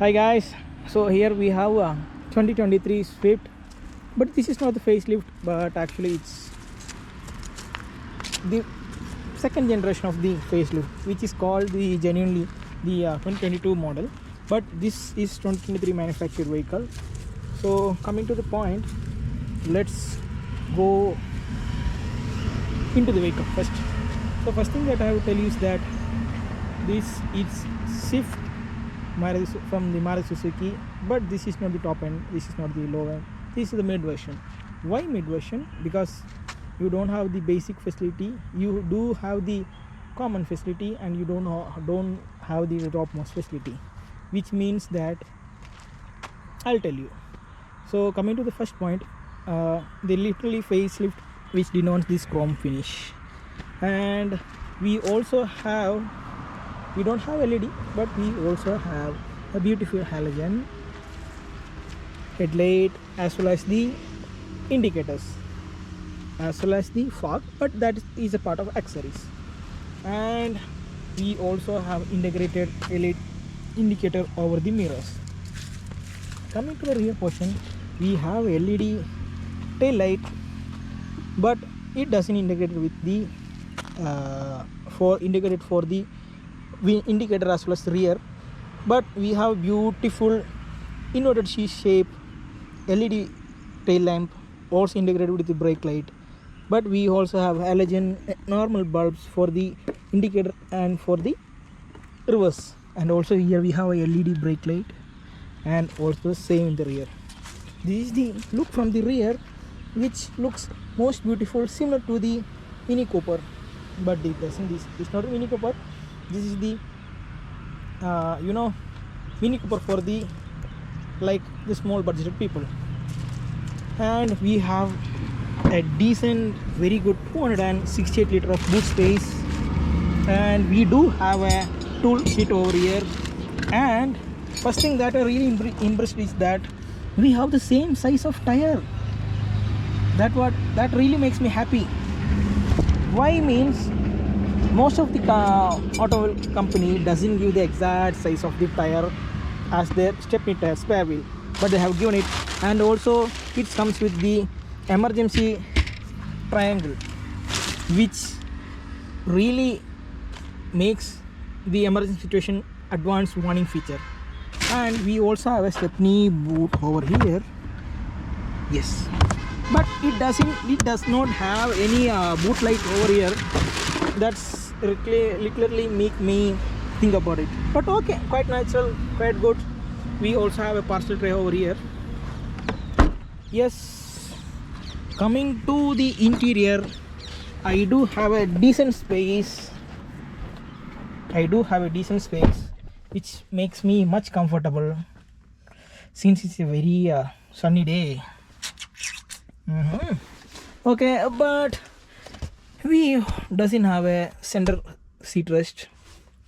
Hi guys, so here we have a 2023 Swift, but this is not the facelift, but actually it's the second generation of the facelift, which is called the genuinely the 2022 model, but this is 2023 manufactured vehicle. So coming to the point, let's go into the vehicle first. So first thing that I will tell you is that this is Swift from the Marithi Suzuki, but this is not the top end, this is not the low end, this is the mid version. Why mid version? Because you don't have the basic facility, you do have the common facility, and you don't have the topmost facility, which means that I'll tell you. So coming to the first point, they literally facelift, which denotes this chrome finish, and we don't have LED, but we also have a beautiful halogen headlight, as well as the indicators, as well as the fog, but that is a part of accessories. And we also have integrated LED indicator over the mirrors. Coming to the rear portion, we have LED tail light, but it doesn't integrate with the for the indicator as well as the rear, but we have beautiful inverted C-shape LED tail lamp, also integrated with the brake light, but we also have halogen normal bulbs for the indicator and for the reverse, and also here we have a LED brake light, and also same in the rear. This is the look from the rear, which looks most beautiful, similar to the Mini Cooper, but it doesn't. This is not a Mini Cooper. This is the Mini Cooper for the small budgeted people. And we have a decent, very good 268 liter of boot space, and we do have a tool kit over here. And first thing that I really impressed is that we have the same size of tire. That really makes me happy. Why means most of the automobile company doesn't give the exact size of the tire as their stepney tire spare wheel, but they have given it, and also it comes with the emergency triangle, which really makes the emergency situation advanced warning feature. And we also have a stepney boot over here, yes, but it does not have any boot light over here. That's literally make me think about it, but okay, quite natural, quite good. We also have a parcel tray over here. Yes, coming to the interior, I do have a decent space, which makes me much comfortable since it's a very sunny day. Okay, but we doesn't have a center seat rest,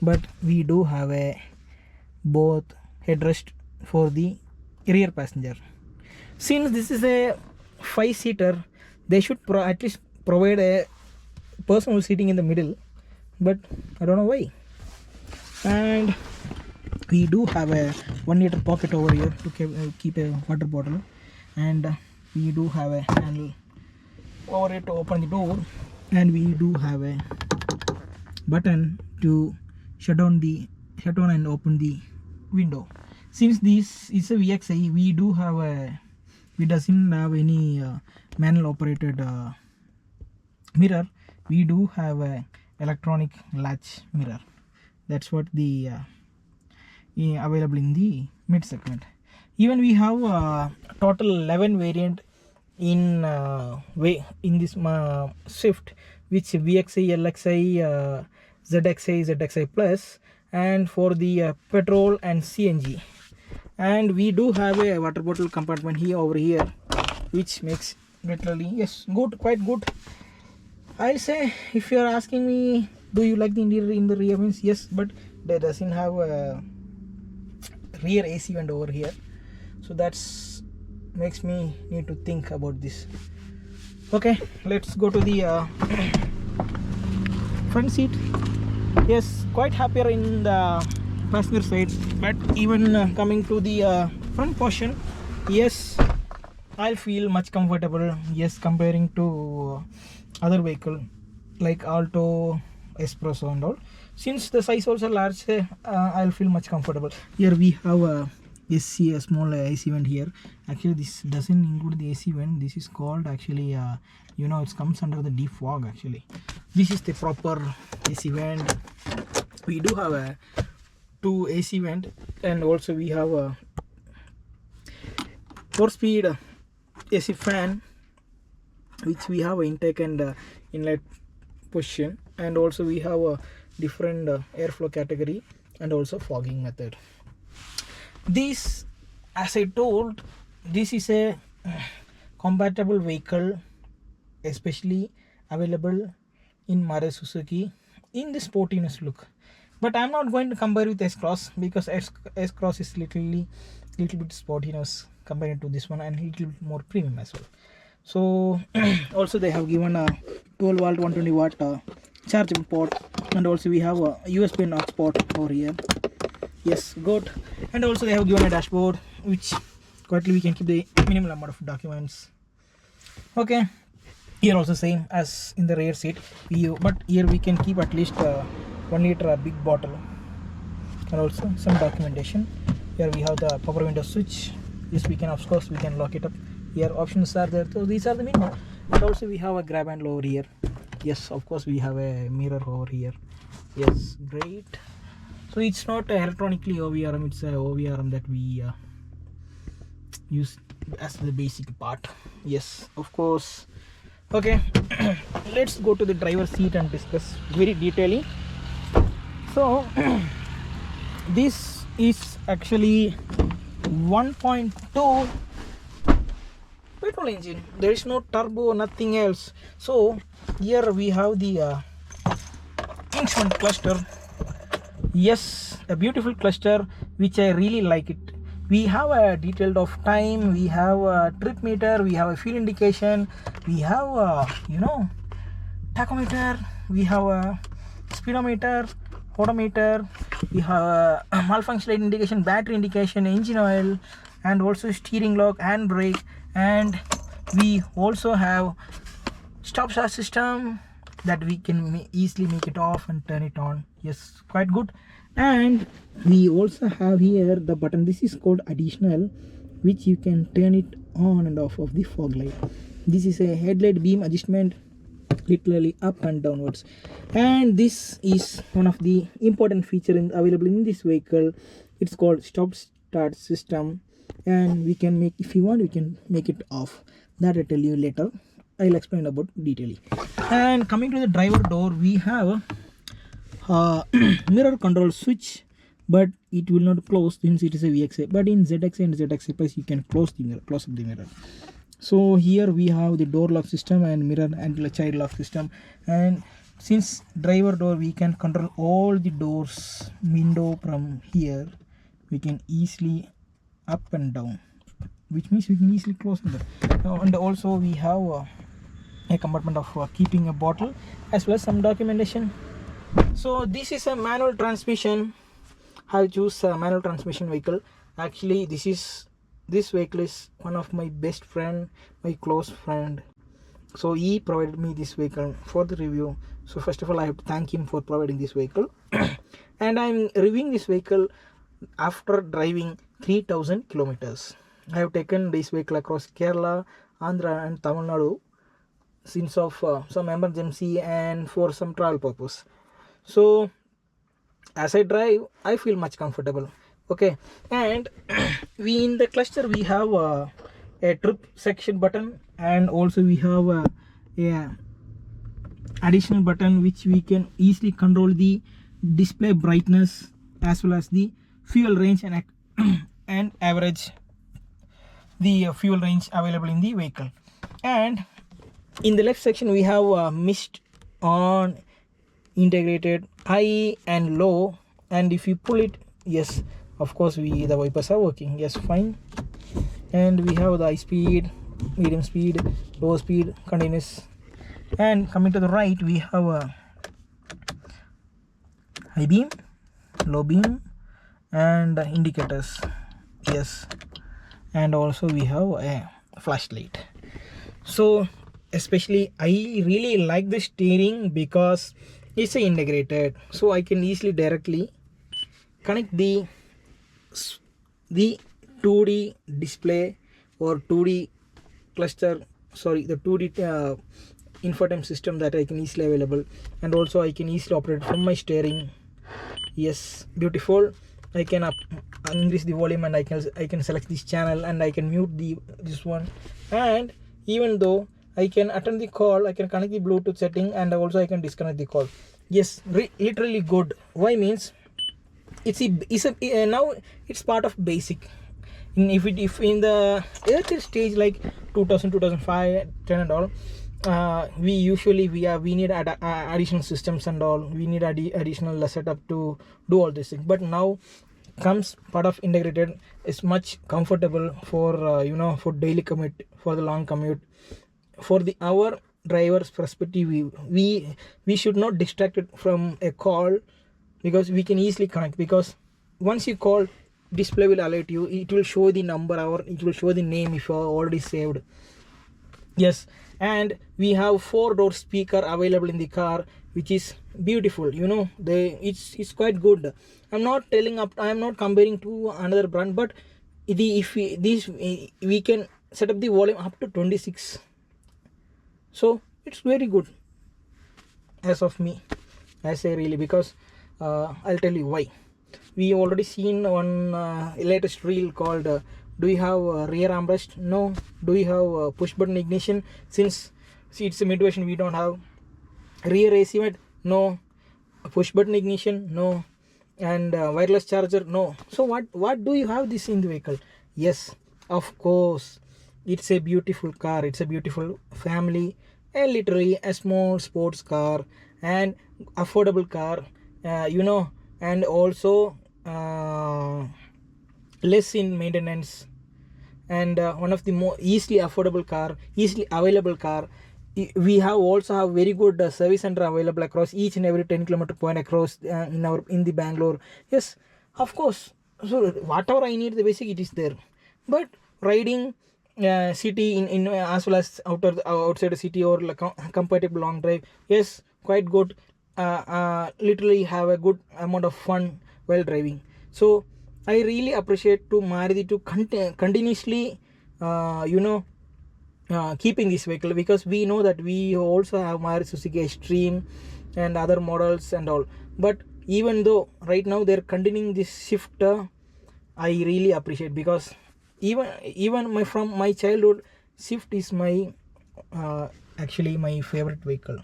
but we do have a both headrest for the rear passenger. Since this is a 5-seater, they should at least provide a person who's sitting in the middle, but I don't know why. And we do have a 1 liter pocket over here to keep a water bottle, and we do have a handle over here to open the door, and we do have a button to shut on and open the window. Since this is a VXI, we doesn't have any manual operated mirror. We do have a electronic latch mirror. That's what the available in the mid segment. Even we have a total 11 variant in this Swift, which VXI, LXI, ZXI Plus, and for the petrol and CNG. And we do have a water bottle compartment over here, which makes literally, yes, good, quite good. I'll say, if you're asking me, do you like the interior in the rear, means yes, but there doesn't have a rear AC vent over here, so that's makes me need to think about this. Okay, let's go to the front seat. Yes, quite happier in the passenger side. But even coming to the front portion, yes, I'll feel much comfortable, yes, comparing to other vehicle like Alto, Espresso and all. Since the size also large, I'll feel much comfortable. Here we have a AC, a small AC vent here. Actually this doesn't include the AC vent. This is called actually it comes under the defog. Actually this is the proper AC vent. We do have a 2 AC vent, and also we have a 4-speed AC fan, which we have intake and inlet position, and also we have a different airflow category and also fogging method. This, as I told, this is a compatible vehicle, especially available in Marithi Suzuki in the sportiness look. But I'm not going to compare with S-Cross because S-Cross is little bit sportiness compared to this one, and little bit more premium as well. So also they have given a 12 volt 120 watt charging port, and also we have a USB and aux port over here. Yes, good. And also they have given a dashboard, which quietly we can keep the minimal amount of documents. Okay, here also same as in the rear seat, but here we can keep at least 1 liter big bottle, and also some documentation. Here we have the power window switch. Yes, we can, of course we can lock it up. Here options are there, so these are the minimum. And also we have a grab handle over here. Yes, of course we have a mirror over here. Yes, great. So it's not electronically OVRM, it's a OVRM that we use as the basic part. Yes, of course. Okay, let's go to the driver seat and discuss very detailing. So this is actually 1.2 petrol engine. There is no turbo, nothing else. So here we have the instrument cluster. Yes, a beautiful cluster which I really like it. We have a detailed of time, we have a trip meter, we have a fuel indication, we have a tachometer, we have a speedometer, odometer, we have a malfunction light indication, battery indication, engine oil, and also steering lock, handbrake, and we also have stop start system that we can easily make it off and turn it on. Yes, quite good. And we also have here the button. This is called additional, which you can turn it on and off of the fog light. This is a headlight beam adjustment, literally up and downwards. And this is one of the important feature available in this vehicle. It's called stop start system, and we can make, if you want, we can make it off. That I'll tell you later. I'll explain about detailing. And coming to the driver door, we have mirror control switch, but it will not close since it is a VXA. But in ZXA and ZXA Plus, you can close the mirror, close up the mirror. So here we have the door lock system and mirror and child lock system. And since driver door, we can control all the doors window from here. We can easily up and down, which means we can easily close them. And also we have a compartment of keeping a bottle as well as some documentation. So this is a manual transmission. I choose a manual transmission vehicle. Actually this vehicle is one of my best friend, my close friend. So he provided me this vehicle for the review. So first of all, I have to thank him for providing this vehicle. And I'm reviewing this vehicle after driving 3000 kilometers. I have taken this vehicle across Kerala, Andhra and Tamil Nadu since of some emergency and for some travel purpose. So as I drive, I feel much comfortable. Okay, and we in the cluster we have a trip section button, and also we have a additional button which we can easily control the display brightness as well as the fuel range and average the fuel range available in the vehicle. And in the left section we have mist on, integrated high and low, and if you pull it, yes, of course the wipers are working. Yes, fine. And we have the high speed, medium speed, low speed, continuous. And coming to the right, we have a high beam, low beam, and indicators, yes, and also we have a flashlight. So especially I really like the steering because it's integrated, so I can easily directly connect the 2D display or 2D cluster, sorry, the 2D infotainment system that I can easily available, and also I can easily operate from my steering. Yes, beautiful. I can increase the volume, and I can select this channel, and I can mute this one. And even though I can attend the call, I can connect the Bluetooth setting, and also I can disconnect the call. Yes, literally good. Why means now it's part of basic. If in the earlier stage like 2000, 2005, 10 and all, we usually we need additional systems and all, we need additional setup to do all this thing. But now comes part of integrated, is much comfortable for for daily commute, for the long commute, for our driver's perspective. We should not distract it from a call, because we can easily connect, because once you call, display will alert you, it will show the number or it will show the name if you are already saved. Yes, and we have 4-door speaker available in the car, which is beautiful. It's quite good. I'm not comparing to another brand, but we can set up the volume up to 26, so it's very good as of me. I say really, because I'll tell you why. We already seen one latest reel called do you have rear armrest? No. Do you have push button ignition? Since it's a mid version, we don't have rear AC vent. No. Push button ignition? No. And wireless charger? No. So what do you have this in the vehicle? Yes, of course, it's a beautiful car, it's a beautiful family, and literally a small sports car and affordable car, and also less in maintenance, and one of the more easily affordable car, easily available car. We also have very good service center available across each and every 10 kilometer point across in the Bangalore. Yes, of course. So whatever I need, the basic, it is there. But riding city in as well as outside the city, or like compatible long drive, yes, quite good. Literally have a good amount of fun while driving. So I really appreciate to Maruti to continuously keeping this vehicle, because we know that we also have Marithi Suzuki Extreme and other models and all. But even though right now they're continuing this shift, I really appreciate, because even from my childhood, Swift is my actually my favorite vehicle.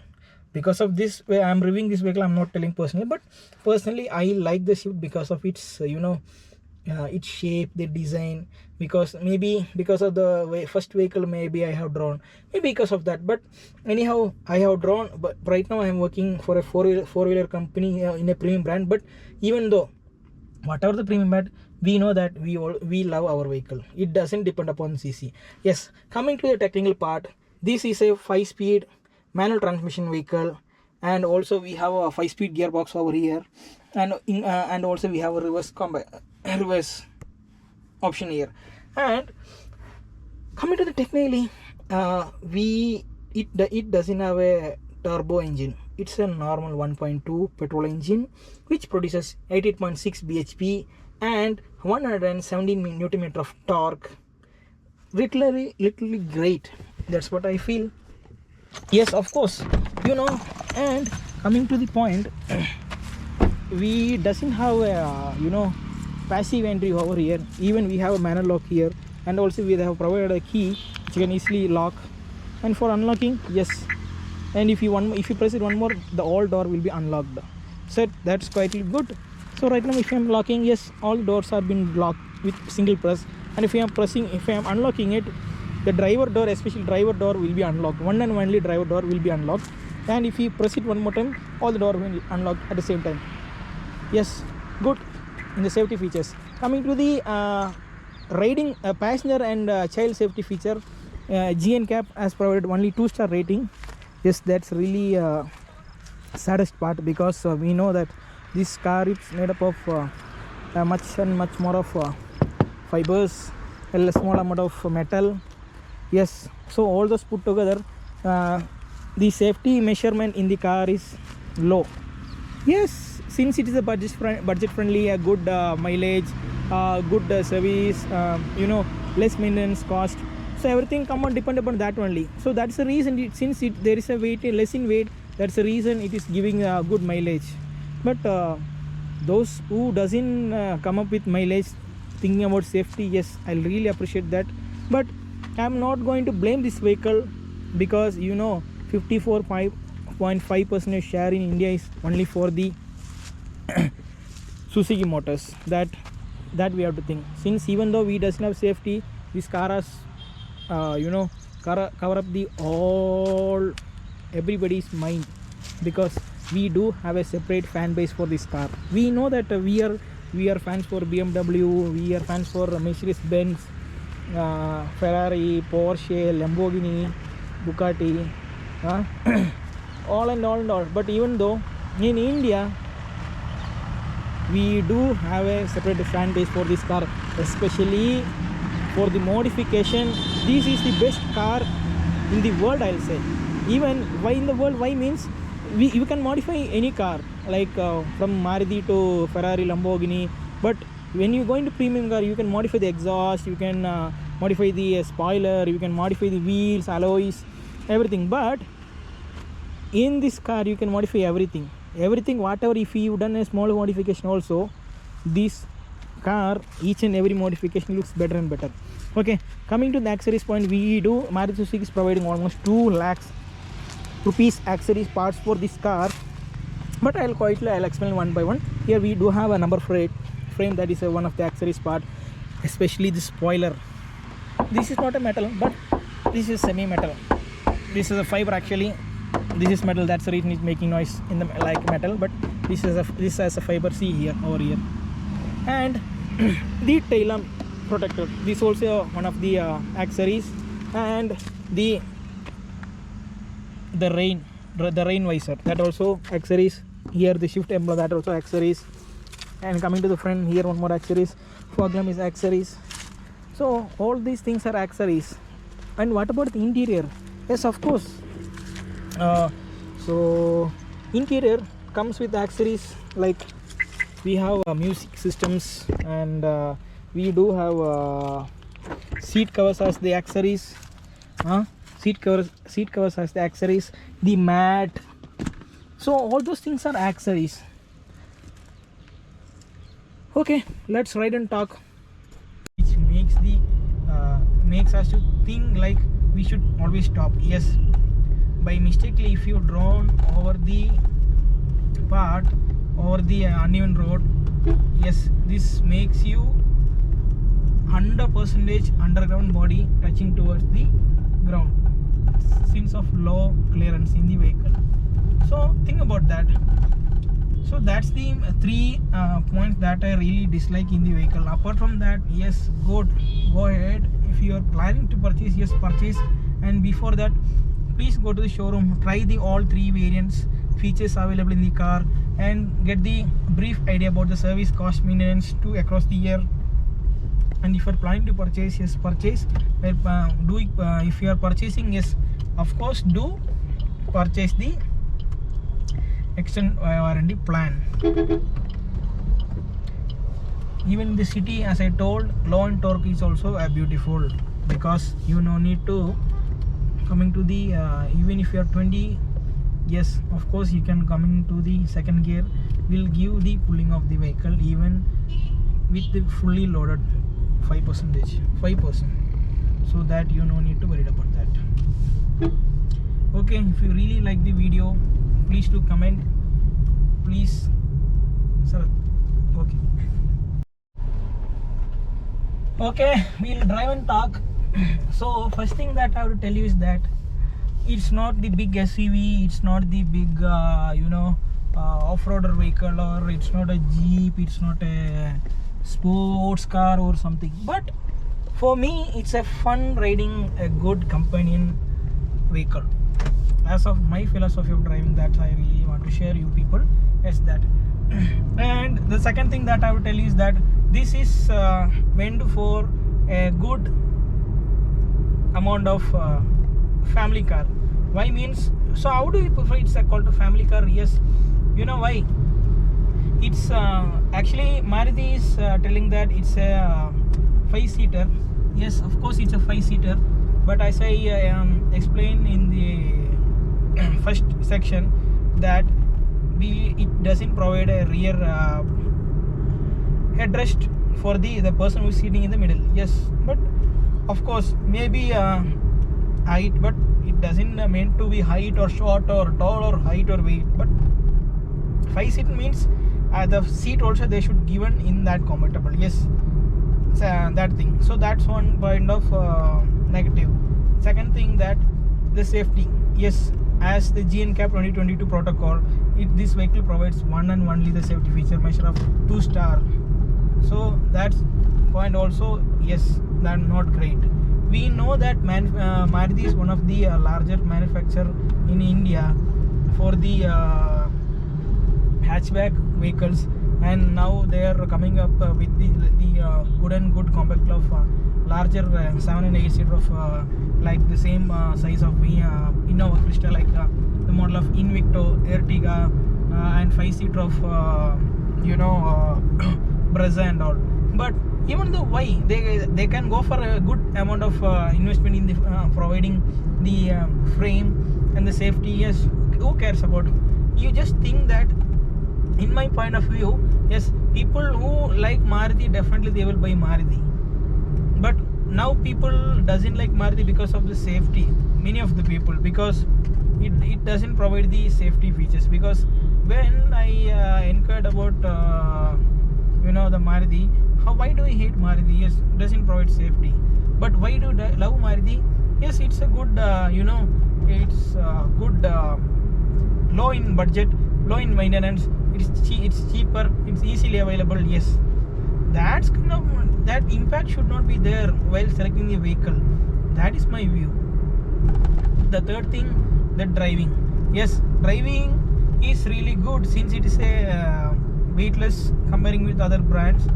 Because of this way I'm reviewing this vehicle, I'm not telling personally, but personally I like the Swift because of its its shape, the design, because maybe because of the first vehicle maybe I have drawn, maybe because of that. But anyhow, I have drawn. But right now I am working for a four-wheeler company in a premium brand. But even though whatever the premium brand, we know that we love our vehicle. It doesn't depend upon CC. Yes, coming to the technical part, this is a 5-speed manual transmission vehicle, and also we have a 5-speed gearbox over here, and also we have a reverse option here. And coming to the technically, it doesn't have a turbo engine. It's a normal 1.2 petrol engine which produces 88.6 bhp and 117 Nm of torque. Literally great. That's what I feel. Yes, of course, and coming to the point, we doesn't have a passive entry over here. Even we have a manual lock here, and also we have provided a key which you can easily lock. And for unlocking, yes, and if you press it one more, the all door will be unlocked. So that's quite good. So right now if I am locking, yes, all doors are been locked with single press. And if I am unlocking it, the driver door, especially driver door, will be unlocked. One and only driver door will be unlocked. And if you press it one more time, all the door will be unlocked at the same time. Yes, good in the safety features. Coming to the riding passenger and child safety feature, GNCAP has provided only 2-star rating. Yes, that's really saddest part, because we know that this car is made up of much more of fibers, a small amount of metal. Yes, so all those put together, the safety measurement in the car is low. Yes, since it is a budget friendly, a good mileage, good service, less maintenance cost, so everything come on depend upon that only. So that's the reason there is a weight less in weight, that's the reason it is giving a good mileage. But those who doesn't come up with mileage thinking about safety, yes, I'll really appreciate that. But I'm not going to blame this vehicle, because 54.5% share in India is only for the Suzuki Motors. That we have to think. Since even though we doesn't have safety, this car has cover up the all everybody's mind, because we do have a separate fan base for this car. We know that we are fans for BMW, we are fans for Mercedes Benz, Ferrari, Porsche, Lamborghini, Bugatti, all and all. But even though in India we do have a separate fan base for this car, especially for the modification. This is the best car in the world, I'll say. Even why in the world? Why means you can modify any car, like from Marithi to Ferrari, Lamborghini. But when you go into premium car, you can modify the exhaust, you can modify the spoiler, you can modify the wheels, alloys, everything. But in this car you can modify everything, whatever. If you've done a small modification also, this car, each and every modification looks better and better. Okay, coming to the accessories point, Marithi Suzuki is providing almost 2 lakhs rupees accessories parts for this car. But I'll explain one by one. Here we do have a number frame, that is one of the accessories part, especially the spoiler. This is not a metal, but this is semi metal. This is a fiber actually. This is metal, that's the reason it's making noise in the like metal, but this has a fiber. See here, over here. And the tail lamp protector, this also one of the accessories. And the rain visor, that also accessories. Here the shift emblem, that also accessories. And coming to the front, here one more accessories. Fog lamp is accessories. So all these things are accessories. And what about the interior? Yes, of course. So interior comes with accessories, like we have music systems, and we do have seat covers as the accessories. Seat covers as the accessories, the mat. So all those things are accessories. Okay, let's ride and talk. Which makes us to think like we should always stop. Yes, by mistakenly if you drawn over the uneven road, yes, this makes you 100% underground body touching towards the ground, since of low clearance in the vehicle. So think about that. So that's the 3 points that I really dislike in the vehicle. Apart from that, yes, go ahead. If you are planning to purchase, yes, purchase. And before that, please go to the showroom, try the all 3 variants, features available in the car, and get the brief idea about the service, cost, maintenance across the year. And if you are planning to purchase, yes, purchase. If you are purchasing, yes, of course, do purchase the extended warranty plan. Even in the city, as I told, low and torque is also beautiful, because you no need to coming to the even if you are 20, yes, of course you can coming to the second gear will give the pulling of the vehicle even with the fully loaded 5%, so that you no need to worry about that. Okay, if you really like the video, please do comment, please. Sir, okay, we'll drive and talk. So first thing that I have to tell you is that it's not the big SUV, it's not the big off-roader vehicle, or it's not a Jeep, it's not a sports car or something. But for me, it's a fun riding, a good companion vehicle. As of my philosophy of driving, that I really want to share you people is that And the second thing that I would tell you is that this is meant for a good amount of family car. Why means, so how do we prefer it's called a family car? Yes, you know why? It's actually Maruti is telling that it's a 5-seater. Yes, of course it's a 5-seater, but as I explained in the first section that it doesn't provide a rear headrest for the person who is sitting in the middle. Yes, but of course maybe height, but it doesn't meant to be height or short or tall or height or weight. But 5-seat means the seat also they should given in that compatible. Yes, that thing. So that's one kind of negative. Second thing, that the safety. Yes, as the GNCAP 2022 protocol, this vehicle provides one and only the safety feature measure of 2-star. So that's point also. Yes, that's not great. We know that Maruti is one of the larger manufacturer in India for the hatchback vehicles, and now they are coming up with the good compact of larger 7 and 8 seater of like the same size of Innova Crysta, like the model of Invicto, Ertiga, and 5-seater of Brezza and all. But even though why they can go for a good amount of investment in the providing the frame and the safety. Yes, who cares about? You just think that, in my point of view, yes, people who like Maruti, definitely they will buy Maruti. But now people doesn't like Maruti because of the safety. Many of the people, because it doesn't provide the safety features. Because when I inquired about the Maruti, why do I hate Maruti? Yes, it doesn't provide safety. But why do I love Maruti? Yes, it's a good it's good low in budget, low in maintenance. It's cheaper, it's easily available. Yes, that's kind of, that impact should not be there while selecting the vehicle. That is my view. The third thing, the driving. Yes, driving is really good since it is a weightless comparing with other brands.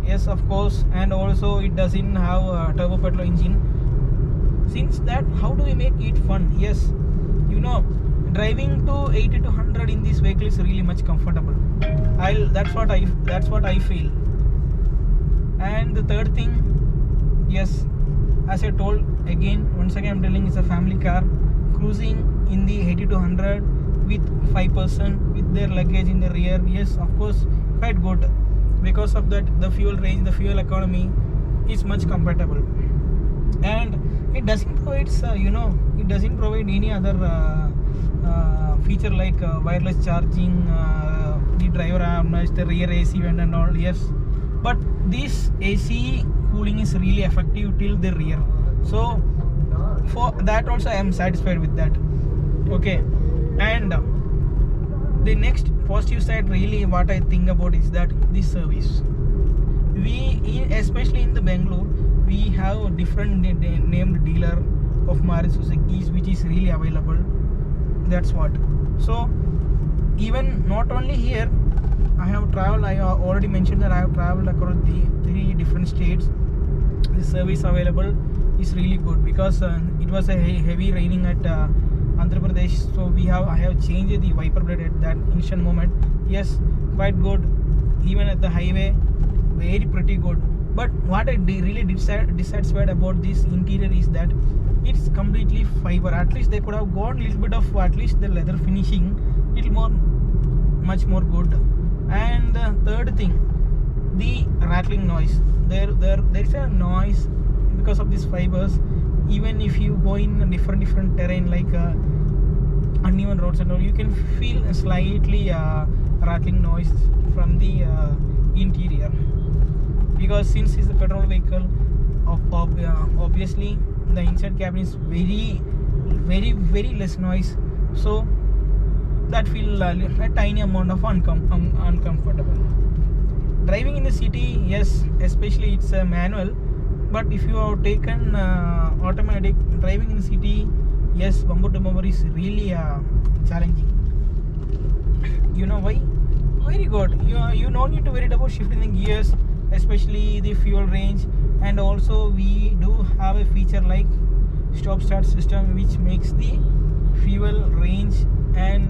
Yes, of course, and also it doesn't have a turbo petrol engine. Since that, how do we make it fun? Yes, driving to 80 to 100 in this vehicle is really much comfortable. That's what I feel. And the third thing, yes, as I told again, once again I'm telling, it's a family car cruising in the 80 to 100 with 5% with their luggage in the rear. Yes, of course, quite good. Because of that, the fuel range, the fuel economy is much compatible, and it doesn't provide it doesn't provide any other feature like wireless charging, the driver harness, the rear AC vent and all. Yes, but this AC cooling is really effective till the rear, so for that also I am satisfied with that. Okay, and the next positive side, really what I think about is that this service, especially in the Bangalore, we have a different named dealer of Marithi Suzuki, which is really available. That's what. So even not only here, I have already mentioned that I have traveled across the 3 different states. The service available is really good, because it was a heavy raining at Andhra Pradesh, so I have changed the wiper blade at that instant moment. Yes, quite good. Even at the highway, very pretty good. But what I really dissatisfied about this interior is that it's completely fiber. At least they could have got a little bit of at least the leather finishing, much more good. And the third thing, the rattling noise. There is a noise because of these fibers. Even if you go in a different terrain like uneven roads and all, you can feel a slightly rattling noise from the interior. Because since it's a petrol vehicle, obviously the inside cabin is very, very, very less noise. So that feel a tiny amount of uncomfortable. Driving in the city, yes, especially it's a manual. But if you have taken automatic, driving in the city, yes, bumper to bumper is really challenging. You know why? very good. You no need to worry about shifting the gears, especially the fuel range. And also we do have a feature like stop start system, which makes the fuel range and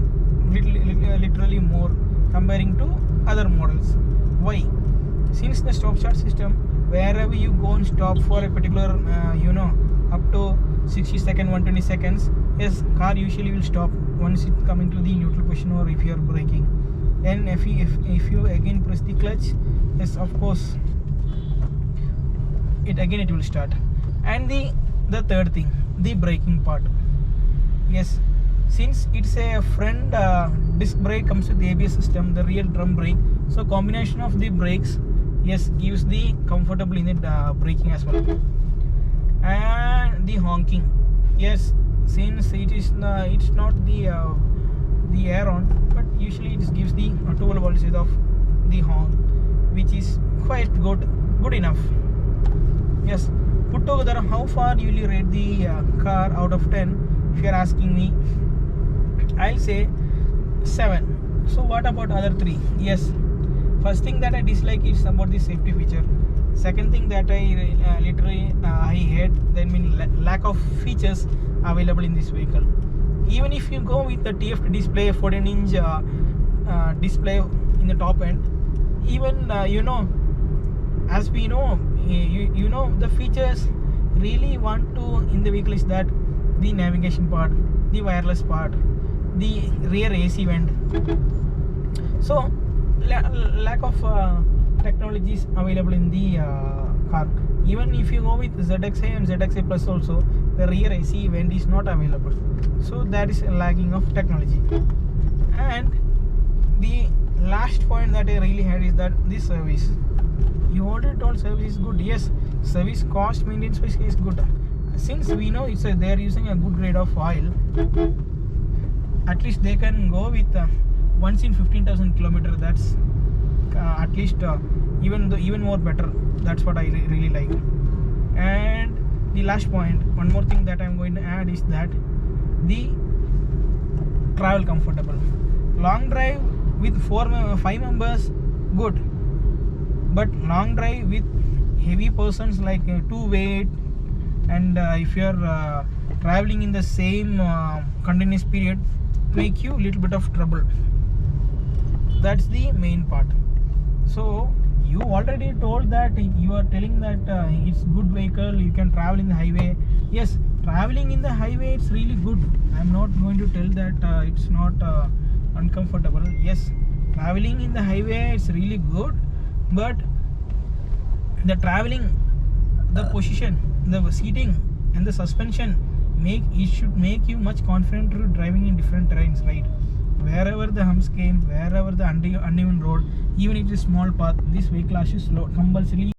literally more comparing to other models. Why? Since the stop start system, wherever you go and stop for a particular up to 60 seconds, 120 seconds, yes, car usually will stop once it coming to the neutral position, or if you are braking. And if you again press the clutch, yes, of course it will start. And the third thing, the braking part. Yes, since it's a front disc brake comes with the ABS system, the rear drum brake, so combination of the brakes, yes, gives the comfortable in the braking as well. And the honking, yes, since it's not the air on, but usually it gives the 12 volts of the horn, which is quite good enough. Yes, put together, how far you will rate the car out of 10? If you are asking me, I'll say 7. So what about other 3? Yes, first thing that I dislike is about the safety feature. Second thing that I I hate, lack of features available in this vehicle. Even if you go with the TFT display, 14-inch display in the top end, even as we know, the features really want to in the vehicle is that the navigation part, the wireless part, the rear AC vent. So lack of technologies available in the car. Even if you go with ZXA and ZXA Plus also, the rear AC vent is not available. So that is a lacking of technology. And the last point that I really had is that the service. You already told service is good. Yes, service cost maintenance is good. Since we know they are using a good grade of oil, at least they can go with once in 15,000 kilometers. That's at least even more better. That's what I really like. And the last point, one more thing that I'm going to add is that the travel comfortable. Long drive with 5 members, good. But long drive with heavy persons like 2 weight, and if you are traveling in the same continuous period, make you little bit of trouble. That's the main part. So you already told that you are telling that it's good vehicle, you can travel in the highway. Yes, traveling in the highway, it's really good. I'm not going to tell that it's not uncomfortable. Yes, traveling in the highway, it's really good, but the traveling, the position, the seating and the suspension should make you much confident to driving in different terrains, right? Wherever the humps came, wherever the uneven road, even if it is small path, this vehicle should slow compulsorily